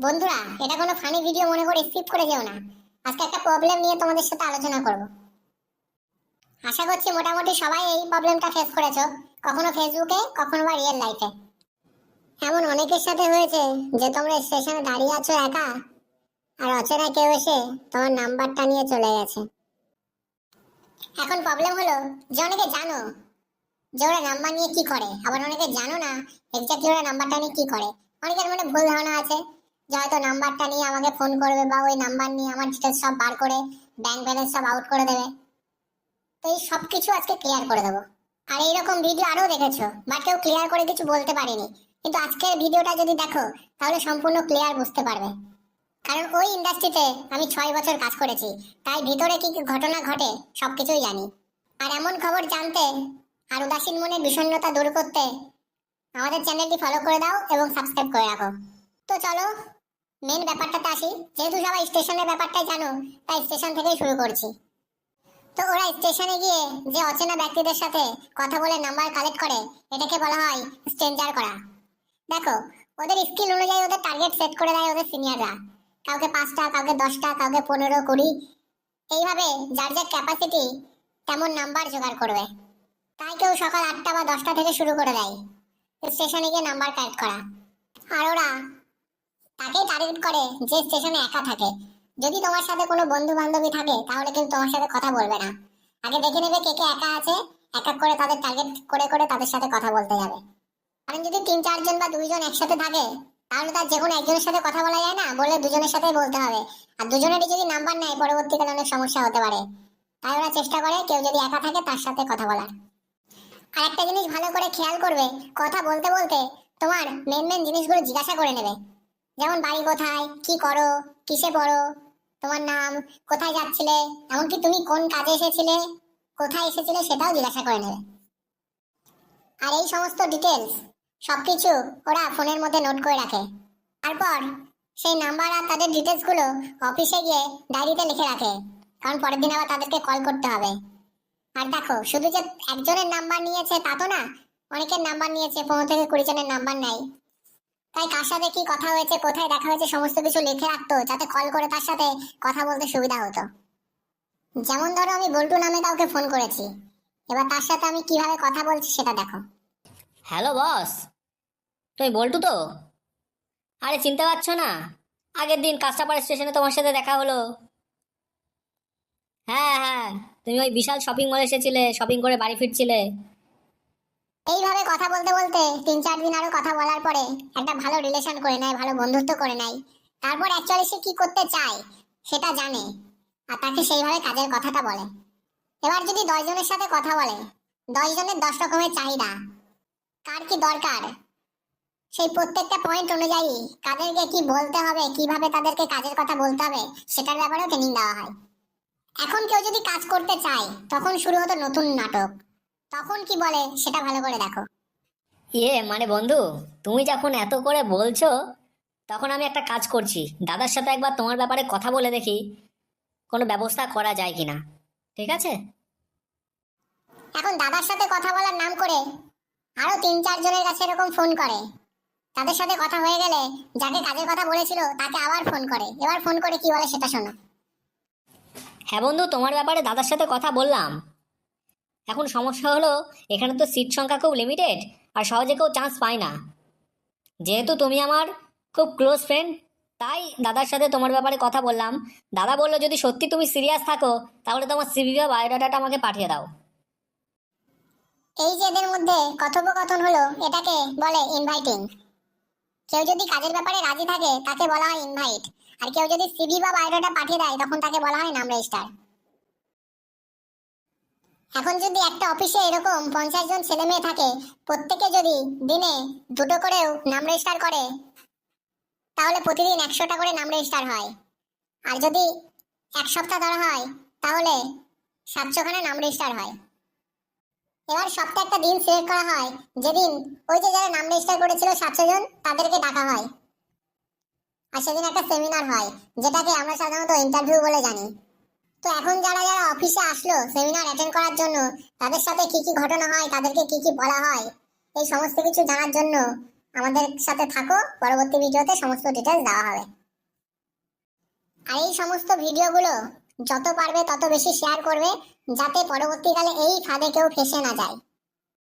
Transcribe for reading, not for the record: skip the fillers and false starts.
বন্ধুরা, এটা কোনো ফানি ভিডিও মনে করে স্কিপ করে যেও না। আজকে একটা প্রবলেম নিয়ে তোমাদের সাথে আলোচনা করব। আশা করছি মোটামুটি সবাই এই প্রবলেমটা ফেস করেছো, কখনো ফেসবুকে, কখনো বা রিয়েল লাইফে। এমন অনেকের সাথে হয়েছে যে তোমরা স্টেশনে দাঁড়িয়ে আছো একা, আর অচেনা কেউ এসে তোমার নাম্বারটা নিয়ে চলে গেছে। এখন প্রবলেম হলো যে অনেকে জানো যে ওরা নাম্বার নিয়ে কি করে, আবার অনেকে জানো না এক্স্যাক্টলি ওরা নাম্বারটা নিয়ে কি করে। অনেকের মনে ভুল ধারণা আছে যে হয়তো নাম্বারটা নিয়ে আমাকে ফোন করবে বা ওই নাম্বার নিয়ে আমার ডিটেলস সব বার করে ব্যাংক ব্যালেন্স সব আউট করে দেবে। তো এই সব কিছু আজকে ক্লিয়ার করে দেবো। আর এইরকম ভিডিও আরও দেখেছো, বাট কেউ ক্লিয়ার করে কিছু বলতে পারেনি, কিন্তু আজকের ভিডিওটা যদি দেখো তাহলে সম্পূর্ণ ক্লিয়ার বুঝতে পারবে। কারণ ওই ইন্ডাস্ট্রিতে আমি 6 বছর কাজ করেছি, তাই ভিতরে কি কি ঘটনা ঘটে সবকিছুই জানি। আর এমন খবর জানতে আর উদাসীন মনের বিষণ্ণতা দূর করতে আমাদের চ্যানেলটি ফলো করে দাও এবং সাবস্ক্রাইব করে রাখো। তো চলো মেন ব্যাপারটাতে আসি। যেহেতু সবাই স্টেশনের ব্যাপারটাই জানো, তাই স্টেশন থেকেই শুরু করছি। তো ওরা স্টেশনে গিয়ে যে অচেনা ব্যক্তিদের সাথে কথা বলে নাম্বার কালেক্ট করে, এটাকে বলা হয় স্ট্রেঞ্জার করা। দেখো, ওদের স্কিল অনুযায়ী ওদের টার্গেট সেট করে দেয় ওদের সিনিয়ররা। কাউকে 5টা, কাউকে 10টা, কাউকে 15, 20, এইভাবে যার যার ক্যাপাসিটি তেমন নাম্বার জোগাড় করবে। তাই কেউ সকাল 8টা বা 10টা থেকে শুরু করে দেয় স্টেশনে গিয়ে নাম্বার কালেক্ট করা। আর ওরা তাকেই টার্গেট করে যে স্টেশনে একা থাকে। যদি তোমার সাথে কোনো বন্ধু বান্ধবী থাকে তাহলে কিন্তু তোমার সাথে কথা বলবে না। আগে দেখে নেবে কে কে একা আছে, এক এক করে তাদের টার্গেট করে করে তাদের সাথে কথা বলতে যাবে। কারণ যদি 3-4 জন বা 2 জন একসাথে থাকে, তাহলে তার যে কোনো একজনের সাথে কথা বলা যায় না, বলে দুজনের সাথেই বলতে হবে। আর দুজনেরই যদি নাম্বার নেয় পরবর্তীকালে অনেক সমস্যা হতে পারে। তাই ওরা চেষ্টা করে কেউ যদি একা থাকে তার সাথে কথা বলার। আর একটা জিনিস ভালো করে খেয়াল করবে, কথা বলতে বলতে তোমার মেন মেন জিনিসগুলো জিজ্ঞাসা করে নেবে। যেমন বাড়ি কোথায়, কি করো, কিসে পড়ো, তোমার নাম, কোথায় যাচ্ছিলে, এমনকি তুমি কোন কাজে এসেছিলে, কোথায় এসেছিলে সেটাও জিজ্ঞাসা করে নেবে। আর এই সমস্ত ডিটেলস সবকিছু ওরা ফোনের মধ্যে নোট করে রাখে। তারপর সেই নাম্বার আর তাদের ডিটেলস গুলো অফিসে গিয়ে ডায়েরিতে লিখে রাখে, কারণ পরের দিন আবার তাদেরকে কল করতে হবে। আর দেখো, শুধু যে একজনের নাম্বার নিয়েছে তা তো না, অনেকের নাম্বার নিয়েছে, 15 থেকে 20 জনের নাম্বার নেয়। তাই কার সাথে কি কথা হয়েছে, কোথায় দেখা হয়েছে, সমস্ত কিছু লিখে রাখতো, যাতে কল করে তার সাথে কথা বলতে সুবিধা হতো। যেমন ধরো আমি বল্টু নামে কাউকে ফোন করেছি, এবার তার সাথে আমি কিভাবে কথা বলছি সেটা দেখো। হ্যালো বস, তুমি বল্টু তো? আরে চিনতে পারছো না? আগের দিন কাঁচরাপাড়া স্টেশনে তোমার সাথে দেখা হলো। হ্যাঁ হ্যাঁ, তুমি ওই বিশাল শপিং মলে এসেছিলে, শপিং করে বাড়ি ফিরছিলে। এইভাবে কথা বলতে বলতে 3-4 দিন আরো কথা বলার পরে একটা ভালো রিলেশন করে নেয়, ভালো বন্ধুত্ব করে নেয়। তারপর অ্যাকচুয়ালি সে কি করতে চায় সেটা জানে, আর তাকে সেইভাবে কাজের কথাটা বলে। এবার যদি 10 জনের সাথে কথা বলে, 10 জনের 10 রকমের চাহিদা, কার কি দরকার, সেই প্রত্যেকটা পয়েন্ট অনুযায়ী কাদেরকে কি বলতে হবে, কিভাবে তাদেরকে কাজের কথা বলতে হবে, সেটার ব্যাপারেও ট্রেনিং দেওয়া হয়। এখন কেউ যদি কাজ করতে চায়, তখন শুরু হতো নতুন নাটক। তখন কি বলে সেটা ভালো করে দেখো। মানে বন্ধু, তুমি যখন এত করে বলছো, তখন আমি একটা কাজ করছি, দাদার সাথে একবার তোমার ব্যাপারে কথা বলে দেখি কোনো ব্যবস্থা করা যায় কিনা। ঠিক আছে? এখন দাদার সাথে কথা বলার নাম করে আরো 3-4 জনের কাছে এরকম ফোন করে। তাদের সাথে কথা হয়ে গেলে যাকে কাজের কথা বলেছিল তাকে আবার ফোন করে। এবার ফোন করে কি বলে সেটা শোনো। হ্যাঁ বন্ধু, তোমার ব্যাপারে দাদার সাথে কথা বললাম। এখন সমস্যা হলো, এখানে তো সিট সংখ্যা খুব লিমিটেড, আর সহজে কেউ চান্স পায় না। যেহেতু তুমি আমার খুব ক্লোজ ফ্রেন্ড, তাই দাদার সাথে তোমার ব্যাপারে কথা বললাম। দাদা বললো যদি সত্যি তুমি সিরিয়াস থাকো, তাহলে তোমার সিভি বা বায়োডাটাটা আমাকে পাঠিয়ে দাও। এই যে এদের মধ্যে কথোপকথন হলো, এটাকে বলে ইনভাইটিং। কেউ যদি কাজের ব্যাপারে রাজি থাকে তাকে বলা হয় ইনভাইট, আর কেউ যদি সিভি বা বায়োডাটা পাঠিয়ে দেয় তখন তাকে বলা হয় নাম রেজিস্টার। এখন যদি একটা অফিসে এরকম 50 জন ছেলে মেয়ে থাকে, প্রত্যেকে যদি দিনে 2টো করেও নাম রেজিস্টার করে, তাহলে প্রতিদিন 100টা করে নাম রেজিস্টার হয়। আর যদি 1 সপ্তাহ ধরা হয়, তাহলে 700খানা নাম রেজিস্টার হয়। এবার সপ্তাহে একটা দিন সিলেক্ট করা হয়, যেদিন ওই যে যারা নাম রেজিস্টার করেছিল 700 জন, তাদেরকে ডাকা হয়। আর সেদিন একটা সেমিনার হয়, যেটাকে আমরা সাধারণত ইন্টারভিউ বলে জানি। তো এখন যারা যারা অফিসে আসলো সেমিনার অ্যাটেন্ড করার জন্য, তাদের সাথে কি কি ঘটনা হয়, তাদেরকে কি কি বলা হয়, এই সমস্ত কিছু জানার জন্য আমাদের সাথে থাকো, পরবর্তী ভিডিওতে সমস্ত ডিটেলস দেওয়া হবে। আর এই সমস্ত ভিডিওগুলো যত পারবে তত বেশি শেয়ার করবে, যাতে পরবর্তীকালে এই ফাঁদে কেউ ফেঁসে না যায়।